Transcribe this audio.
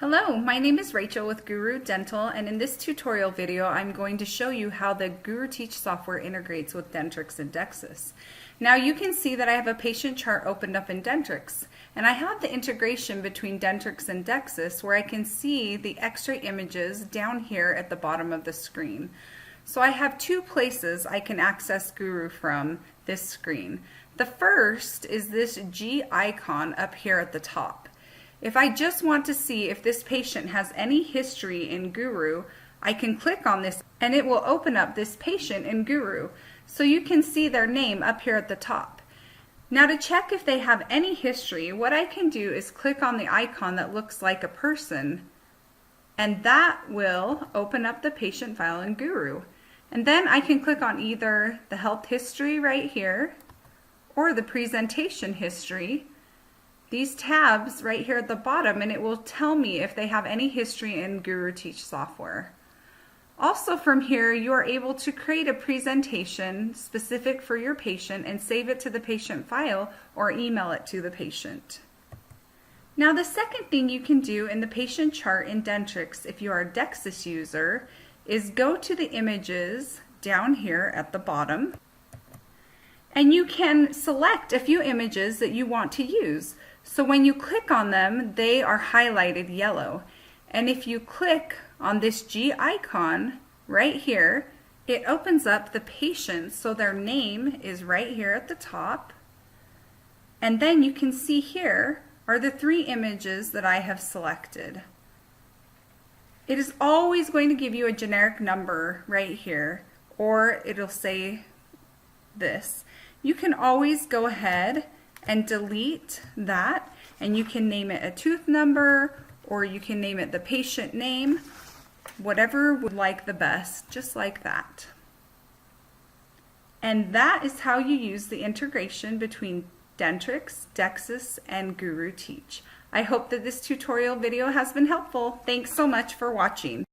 Hello, my name is Rachel with Guru Dental, and in this tutorial video I'm going to show you how the Guru Teach software integrates with Dentrix and Dexis. Now you can see that I have a patient chart opened up in Dentrix, and I have the integration between Dentrix and Dexis where I can see the x-ray images down here at the bottom of the screen. So I have two places I can access Guru from this screen. The first is this G icon up here at the top. If I just want to see if this patient has any history in Guru, I can click on this and it will open up this patient in Guru. So you can see their name up here at the top. Now to check if they have any history, what I can do is click on the icon that looks like a person, and that will open up the patient file in Guru. And then I can click on either the health history right here or the presentation history, these tabs right here at the bottom, and it will tell me if they have any history in Guru Teach software. Also from here, you are able to create a presentation specific for your patient and save it to the patient file or email it to the patient. Now the second thing you can do in the patient chart in Dentrix if you are a Dexis user is go to the images down here at the bottom, and you can select a few images that you want to use. So when you click on them, they are highlighted yellow. And if you click on this G icon right here, it opens up the patient, so their name is right here at the top. And then you can see here are the three images that I have selected. It is always going to give you a generic number right here, or it'll say this. You can always go ahead and delete that, and you can name it a tooth number, or you can name it the patient name, whatever would like the best, just like that. And that is how you use the integration between Dentrix, Dexis, and Guru Teach. I hope that this tutorial video has been helpful. Thanks so much for watching.